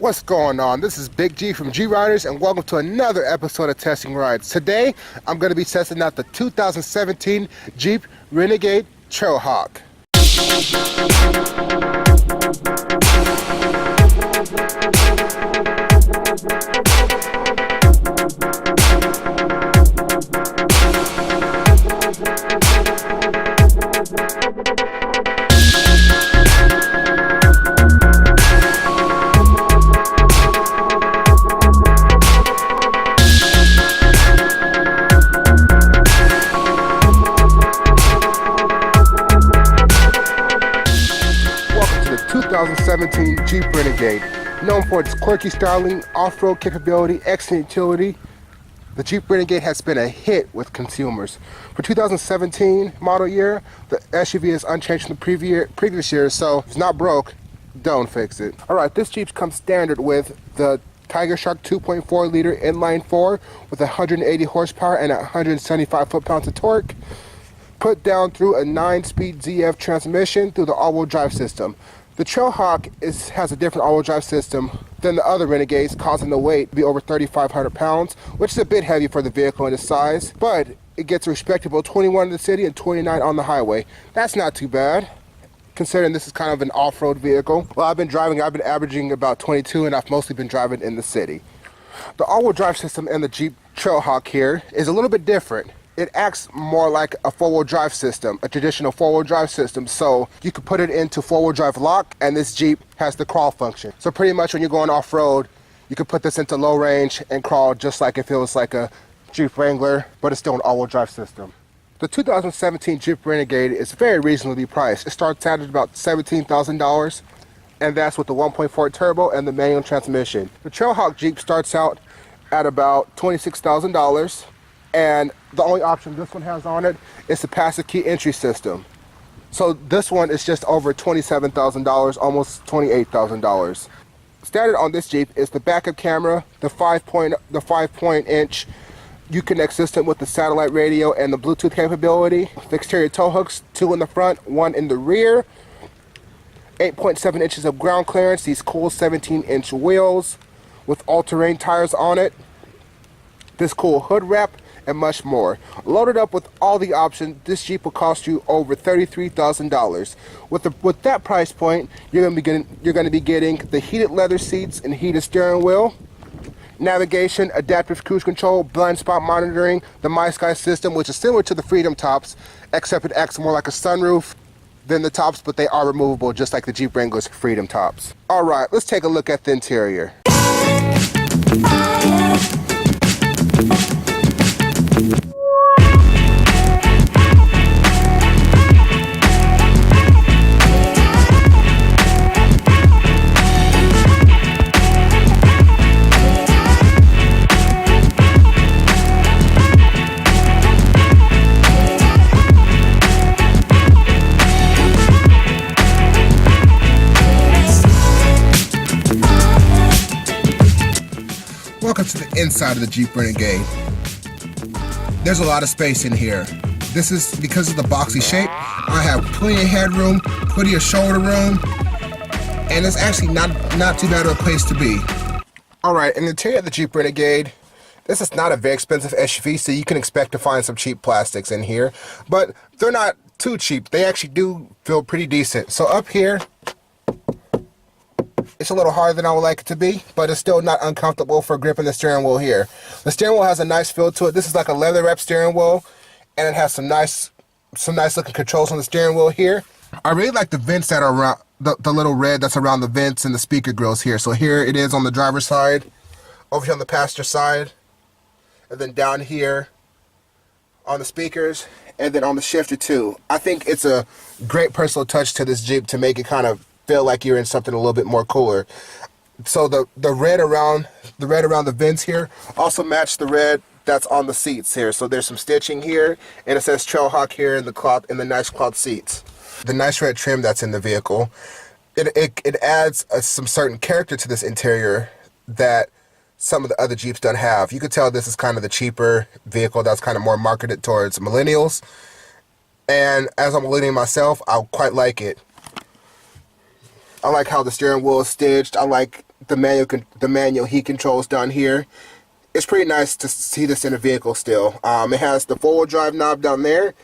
What's going on? This is Big G from G Riders, and welcome to another episode of Testing Rides. Today, I'm going to be testing out the 2017 Jeep Renegade Trailhawk. Welcome to the 2017 Jeep Renegade. Known for its quirky styling, off-road capability, excellent utility, the Jeep Renegade has been a hit with consumers. For 2017 model year, the SUV is unchanged from the previous year, so if it's not broke, don't fix it. Alright, this Jeep comes standard with the Tiger Shark 2.4 liter inline 4 with 180 horsepower and 175 foot-pounds of torque, put down through a 9-speed ZF transmission through the all-wheel drive system. The Trailhawk has a different all-wheel drive system than the other Renegades, causing the weight to be over 3,500 pounds, which is a bit heavy for the vehicle and its size, but it gets a respectable 21 in the city and 29 on the highway. That's not too bad, considering this is kind of an off-road vehicle. Well, I've been averaging about 22, and I've mostly been driving in the city. The all-wheel drive system in the Jeep Trailhawk here is a little bit different. It acts more like a four-wheel drive system, a traditional four-wheel drive system. So you could put it into four-wheel drive lock, and this Jeep has the crawl function. So pretty much when you're going off-road, you could put this into low range and crawl just like if it was like a Jeep Wrangler, but it's still an all-wheel drive system. The 2017 Jeep Renegade is very reasonably priced. It starts out at about $17,000, and that's with the 1.4 turbo and the manual transmission. The Trailhawk Jeep starts out at about $26,000. And the only option this one has on it is the passive key entry system. So this one is just over $27,000, almost $28,000. Standard on this Jeep is the backup camera, the 5-point inch Uconnect system with the satellite radio and the Bluetooth capability, the exterior tow hooks, 2 in the front, 1 in the rear, 8.7 inches of ground clearance, these cool 17-inch wheels with all-terrain tires on it, this cool hood wrap, and much more. Loaded up with all the options, this Jeep will cost you over $33,000. With that price point, you're going to be getting the heated leather seats and heated steering wheel, navigation, adaptive cruise control, blind spot monitoring, the My Sky system, which is similar to the Freedom tops, except it acts more like a sunroof than the tops, but they are removable, just like the Jeep Wrangler's Freedom tops. All right, let's take a look at the interior. Welcome to the inside of the Jeep Renegade. There's a lot of space in here. This is because of the boxy shape. I have plenty of headroom, plenty of shoulder room, and it's actually not too bad of a place to be. Alright, in the interior of the Jeep Renegade, this is not a very expensive SUV, so you can expect to find some cheap plastics in here, but they're not too cheap. They actually do feel pretty decent. So up here, it's a little harder than I would like it to be, but it's still not uncomfortable for gripping the steering wheel here. The steering wheel has a nice feel to it. This is like a leather wrap steering wheel, and it has some nice looking controls on the steering wheel here. I really like the vents that are around, the little red that's around the vents and the speaker grills here. So here it is on the driver's side, over here on the passenger side, and then down here on the speakers, and then on the shifter too. I think it's a great personal touch to this Jeep to make it kind of feel like you're in something a little bit more cooler. So the red around the vents here also match the red that's on the seats here. So there's some stitching here, and it says Trailhawk here in the nice cloth seats. The nice red trim that's in the vehicle, it adds some certain character to this interior that some of the other Jeeps don't have. You could tell this is kind of the cheaper vehicle that's kind of more marketed towards millennials. And as a millennial myself, I quite like it. I like how the steering wheel is stitched. I like the manual heat controls down here. It's pretty nice to see this in a vehicle still. It has the 4-wheel drive knob down there,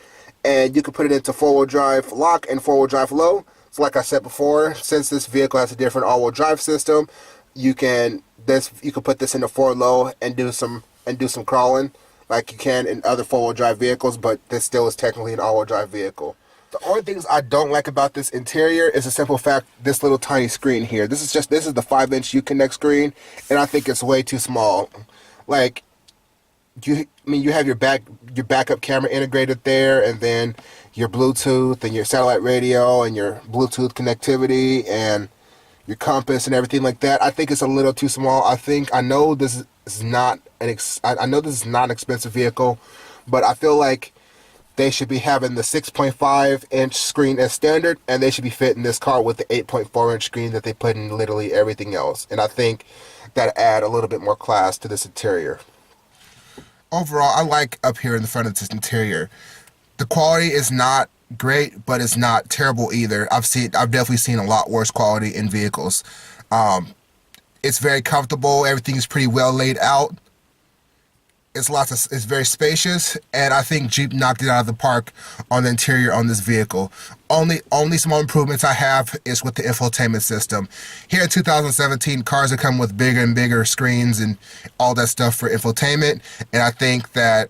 and you can put it into 4-wheel drive lock and 4-wheel drive low. So like I said before, since this vehicle has a different all-wheel drive system, you can put this into 4 low and do some crawling like you can in other 4-wheel drive vehicles, but this still is technically an all-wheel drive vehicle. The only things I don't like about this interior is the simple fact this little tiny screen here. This is the 5-inch Uconnect screen, and I think it's way too small. Like, you have your backup camera integrated there, and then your Bluetooth and your satellite radio and your Bluetooth connectivity and your compass and everything like that. I think it's a little too small. I know this is not an expensive vehicle, but I feel like they should be having the 6.5-inch screen as standard, and they should be fitting this car with the 8.4-inch screen that they put in literally everything else. And I think that add a little bit more class to this interior. Overall, I like up here in the front of this interior. The quality is not great, but it's not terrible either. I've definitely seen a lot worse quality in vehicles. It's very comfortable. Everything is pretty well laid out. It's very spacious, and I think Jeep knocked it out of the park on the interior on this vehicle. Only small improvements I have is with the infotainment system. Here in 2017, cars are coming with bigger and bigger screens and all that stuff for infotainment, and I think that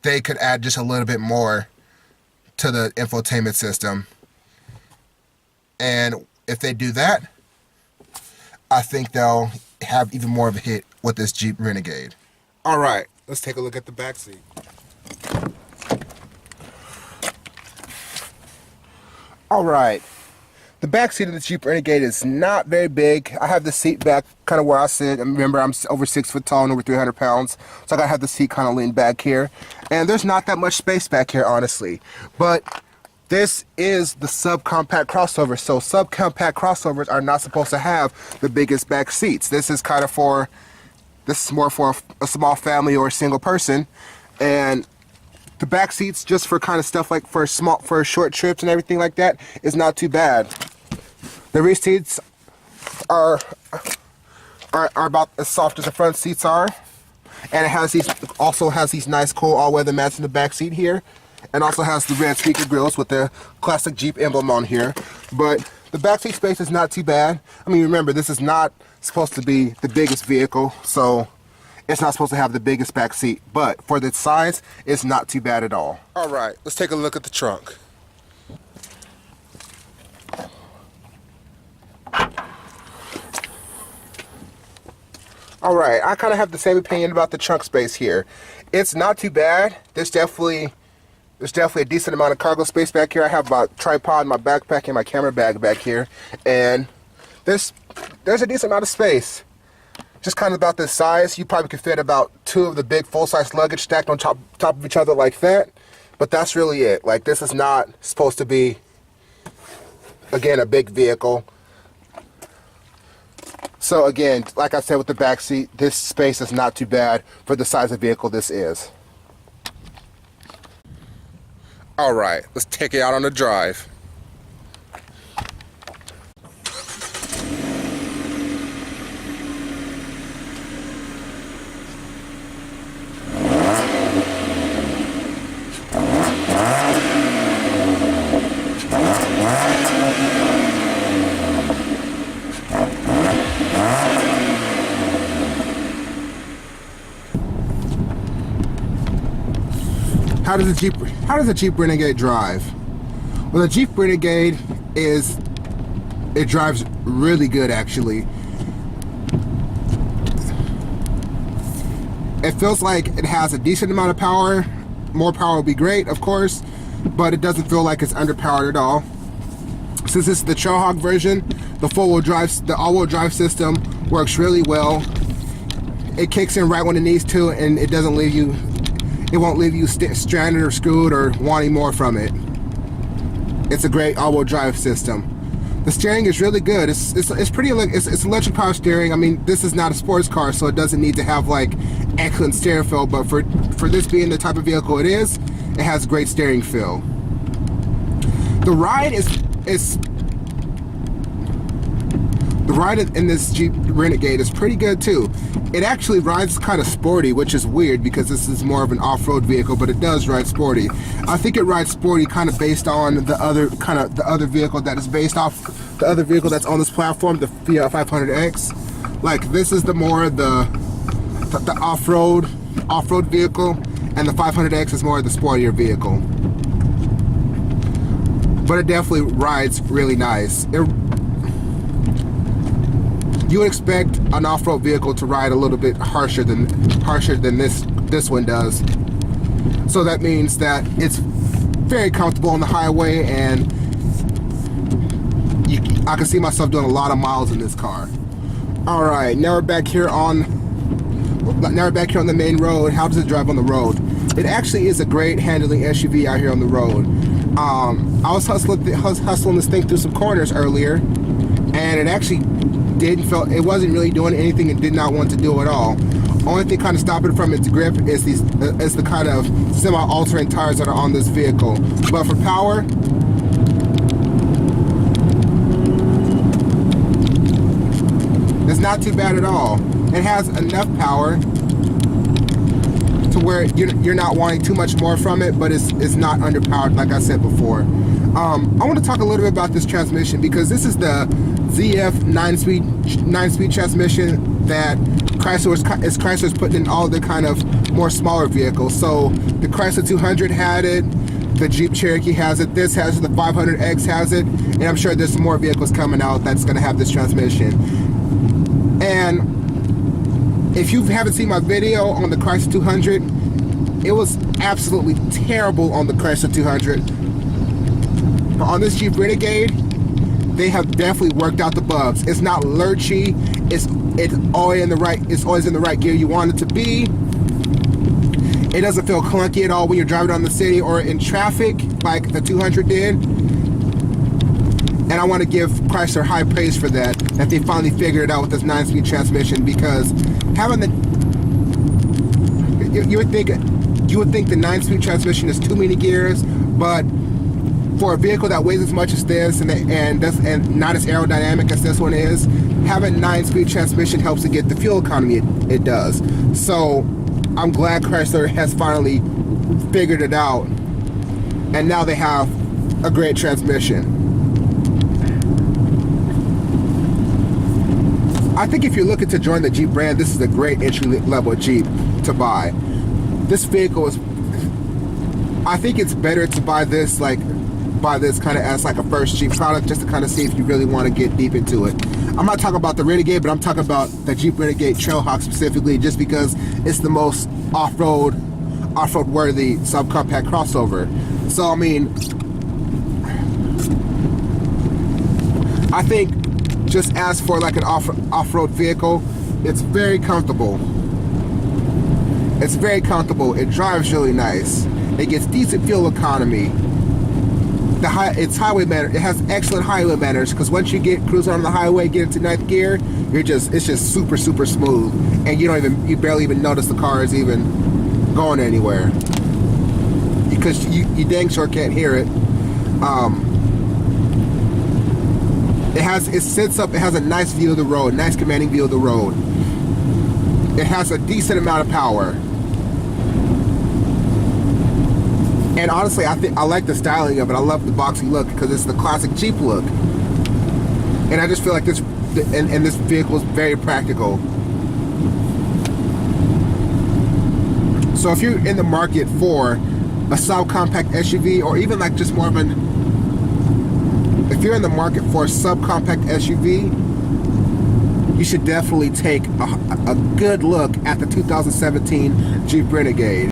they could add just a little bit more to the infotainment system. And if they do that, I think they'll have even more of a hit with this Jeep Renegade. All right, let's take a look at the back seat. All right, the back seat of the Jeep Renegade is not very big. I have the seat back kind of where I sit. And remember, I'm over 6 foot tall and over 300 pounds, so I gotta have the seat kind of leaned back here. And there's not that much space back here, honestly. But this is the subcompact crossover, so subcompact crossovers are not supposed to have the biggest back seats. This is more for a small family or a single person, and the back seats just for kind of stuff like for short trips and everything like that is not too bad. The rear seats are about as soft as the front seats are, and it also has these nice cool all-weather mats in the back seat here, and also has the red speaker grills with the classic Jeep emblem on here. But the back seat space is not too bad. I mean, remember, this is not supposed to be the biggest vehicle, so it's not supposed to have the biggest back seat, but for the size, it's not too bad at all. All right, let's take a look at the trunk. All right, I kind of have the same opinion about the trunk space here. It's not too bad. There's definitely a decent amount of cargo space back here. I have my tripod, my backpack, and my camera bag back here, and there's a decent amount of space. Just kind of about this size. You probably could fit about 2 of the big full-size luggage stacked on top of each other like that, but that's really it. Like, this is not supposed to be, again, a big vehicle. So again, like I said with the back seat, this space is not too bad for the size of vehicle this is. All right, let's take it out on the drive. How does a Jeep Renegade drive? Well, the Jeep Renegade drives really good, actually. It feels like it has a decent amount of power. More power would be great, of course, but it doesn't feel like it's underpowered at all. Since this is the Trailhawk version, the all-wheel drive system works really well. It kicks in right when it needs to, and it won't leave you stranded or screwed or wanting more from it. It's a great all-wheel drive system. The steering is really good. It's electric power steering. I mean, this is not a sports car, so it doesn't need to have like excellent steering feel, but for this being the type of vehicle it is, it has great steering feel. The The ride in this Jeep Renegade is pretty good too. It actually rides kind of sporty, which is weird because this is more of an off-road vehicle, but it does ride sporty. I think it rides sporty kind of based on the other vehicle that is based off the other vehicle that's on this platform, the Fiat 500X. Like this is the off-road vehicle, and the 500X is more of the sportier vehicle. But it definitely rides really nice. You would expect an off-road vehicle to ride a little bit harsher than this one does. So that means that it's very comfortable on the highway, and I can see myself doing a lot of miles in this car. All right, now we're back here on the main road. How does it drive on the road? It actually is a great handling SUV out here on the road. I was hustling this thing through some corners earlier, and it actually it wasn't really doing anything it did not want to do at all. Only thing kind of stopping it from its grip is the kind of semi-all-terrain tires that are on this vehicle. But for power, it's not too bad at all. It has enough power to where you're not wanting too much more from it, but it's not underpowered like I said before. I want to talk a little bit about this transmission because this is the ZF 9-speed transmission that Chrysler's putting in all the kind of more smaller vehicles. So the Chrysler 200 had it, the Jeep Cherokee has it, this has it, the 500X has it, and I'm sure there's some more vehicles coming out that's going to have this transmission. And if you haven't seen my video on the Chrysler 200, it was absolutely terrible on the Chrysler 200. But on this Jeep Renegade, they have definitely worked out the bugs. It's not lurchy. It's always in the right gear you want it to be. It doesn't feel clunky at all when you're driving on the city or in traffic like the 200 did. And I want to give Chrysler high praise for that they finally figured it out with this 9-speed transmission, because having you would think the 9-speed transmission is too many gears, but for a vehicle that weighs as much as this and not as aerodynamic as this one is, having 9-speed transmission helps to get the fuel economy it does. So I'm glad Chrysler has finally figured it out, and now they have a great transmission. I think if you're looking to join the Jeep brand, this is a great entry-level Jeep to buy. This vehicle is, I think it's better to buy this kind of as like a first Jeep product, just to kind of see if you really want to get deep into it. I'm not talking about the Renegade, but I'm talking about the Jeep Renegade Trailhawk specifically, just because it's the most off-road worthy subcompact crossover. So I mean, I think just as for like an off-road vehicle, it's very comfortable. It's very comfortable. It drives really nice. It gets decent fuel economy. It's highway manners. It has excellent highway manners, because once you get cruising on the highway, get into 9th gear, it's just super smooth, and you barely even notice the car is even going anywhere, because you dang sure can't hear it. It has a nice view of the road, nice commanding view of the road. It has a decent amount of power. And honestly, I like the styling of it. I love the boxy look, because it's the classic Jeep look. And I just feel like this vehicle is very practical. So if you're in the market for a subcompact SUV, or even like just more of if you're in the market for a subcompact SUV, you should definitely take a good look at the 2017 Jeep Renegade.